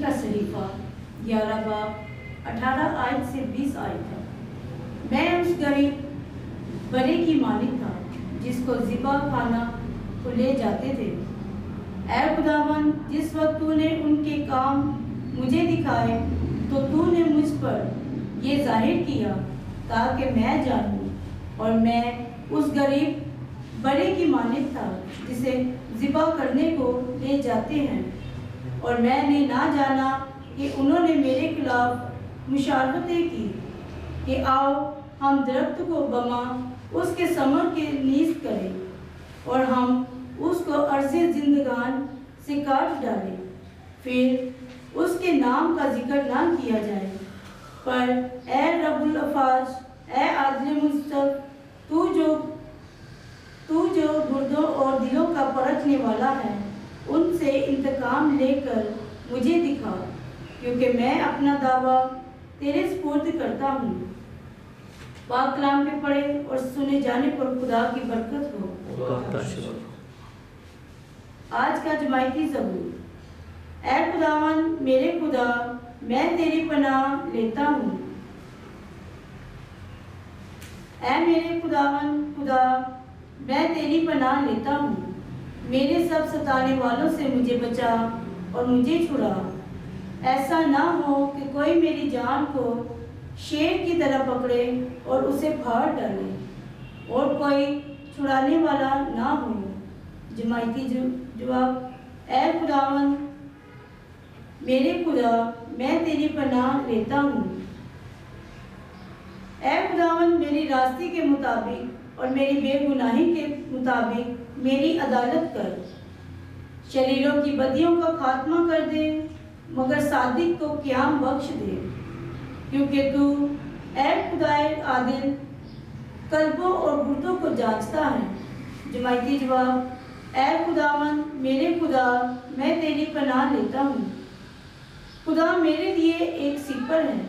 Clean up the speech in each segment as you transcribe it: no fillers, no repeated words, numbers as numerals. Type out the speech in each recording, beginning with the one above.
کا صحیفہ 11 باب 18 آیت سے 20 آیت ہے۔ میں اس غریب بڑے کی مالک تھا جس کو ذبح خانہ کو لے جاتے تھے۔ اے خداوند، جس وقت تو نے ان کے کام مجھے دکھائے تو تو نے مجھ پر یہ ظاہر کیا تاکہ میں جانوں، اور میں اس غریب بڑے کی مانند تھا جسے ذبح کرنے کو لے جاتے ہیں، اور میں نے نہ جانا کہ انہوں نے میرے خلاف مشاورتیں کی کہ آؤ ہم درخت کو بما اس کے ثمر کے نیز کریں اور ہم اس کو عرض زندگان سے کاٹ ڈالیں، پھر اس کے نام کا ذکر نہ کیا جائے۔ پر اے رب الافواج، اے عادل منصف، تو جو گردوں اور دلوں کا پرکھنے والا ہے، ان سے انتقام لے کر مجھے دکھا، کیونکہ میں اپنا دعویٰ تیرے سپرد کرتا ہوں۔ پاک کلام پہ پڑھے اور سنے جانے پر خدا کی برکت ہو۔ آج کا جماعتی زبور۔ اے خداوند میرے خدا، میں تیری پناہ لیتا ہوں۔ اے میرے خداوند خدا، میں تیری پناہ لیتا ہوں۔ میرے سب ستانے والوں سے مجھے بچا اور مجھے چھڑا۔ ایسا نہ ہو کہ کوئی میری جان کو شیر کی طرح پکڑے اور اسے پھاڑ ڈالے، اور کوئی چھڑانے والا نہ ہو۔ جماعتی جواب۔ اے خداوند میرے خدا، میں تیری پناہ لیتا ہوں۔ اے خداوند میری راستی کے مطابق اور میری بے گناہی کے مطابق میری عدالت کر۔ شریروں کی بدیوں کا خاتمہ کر دے، مگر صادق کو قیام بخش دے، کیونکہ تو اے خدائے عادل قلبوں اور گردوں کو جانچتا ہے۔ جماعتی جواب۔ اے خداوند میرے خدا، میں تیری پناہ لیتا ہوں۔ خدا میرے لیے ایک سپر ہے،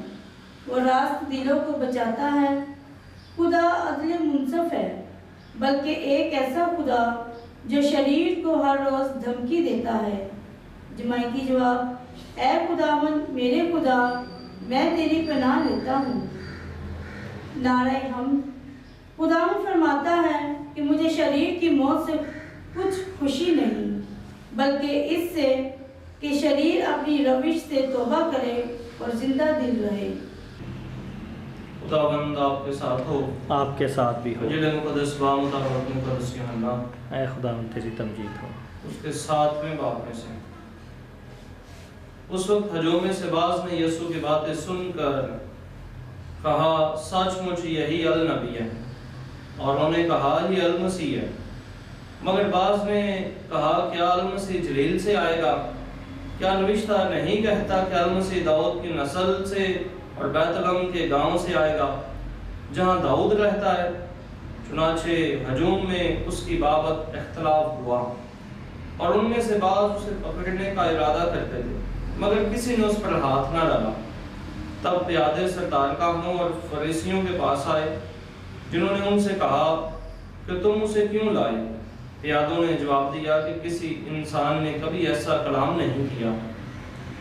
وہ راست دلوں کو بچاتا ہے۔ خدا عدل منصف ہے، بلکہ ایک ایسا خدا جو شریر کو ہر روز دھمکی دیتا ہے۔ جماعتی جواب۔ اے خداوند میرے خدا، میں تیری پناہ لیتا ہوں۔ نعرہ حمد۔ خداوند فرماتا ہے کہ مجھے شریر کی موت سے کچھ خوشی نہیں، بلکہ اس سے کہ شریر اپنی روش سے توبہ کرے اور زندہ دل رہے۔ خداوند آپ کے ساتھ ہو، آپ کے ساتھ بھی ہو۔ انجیل مقدس بامطابق مقدس یوحنا، اے خداوند تیری تمجید ہو۔ اس کے 7ویں باب میں سے اس وقت ہجوم سے باز نے یسوع کی باتیں سن کر کہا، سچ مچ یہی النبی ہے، اور انہوں نے کہا یہ المسیح ہے۔ مگر بعض نے کہا، کیا المسیح جلیل سے آئے گا؟ کیا نوشتہ نہیں کہتا کہ المسیح داؤد کی نسل سے اور بیت لحم کے گاؤں سے آئے گا جہاں داؤد رہتا ہے؟ چنانچہ ہجوم میں اس کی بابت اختلاف ہوا، اور ان میں سے بعض اسے پکڑنے کا ارادہ کرتے تھے، مگر کسی نے اس پر ہاتھ نہ ڈالا۔ تب پیادے سردارگاہوں اور فریسیوں کے پاس آئے، جنہوں نے ان سے کہا کہ تم اسے کیوں لائے؟ پیادوں نے جواب دیا کہ کسی انسان نے کبھی ایسا کلام نہیں کیا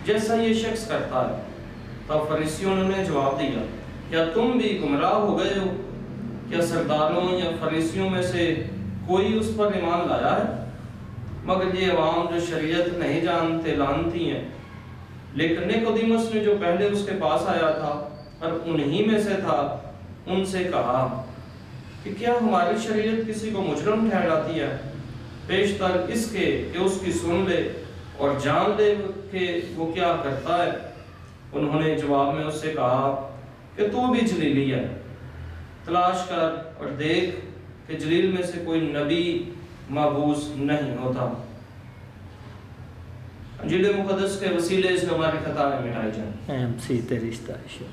جیسا یہ شخص کرتا ہے۔ تب فریسیوں نے جواب دیا، کیا تم بھی گمراہ ہو گئے ہو؟ کیا سرداروں یا فریسیوں میں سے کوئی اس پر ایمان لایا ہے؟ مگر یہ عوام جو شریعت نہیں جانتے لعنتی ہیں۔ لیکن نیقودیمس نے جو پہلے اس کے پاس آیا تھا اور انہی میں سے تھا، ان سے کہا کہ کیا ہماری شریعت کسی کو مجرم ٹھہراتی ہے، پیشتر اس کے کہ اس کی سن لے اور جان لے کہ وہ کیا کرتا ہے؟ انہوں نے جواب میں اس سے کہا کہ تو بھی جلیلی ہے، تلاش کر اور دیکھ کہ جلیل میں سے کوئی نبی مبعوث نہیں ہوتا۔ انجیل مقدس کے وسیلے سے ہماری خطائیں مٹائی جائیں۔ اے مسیح تیری ستائش ہو۔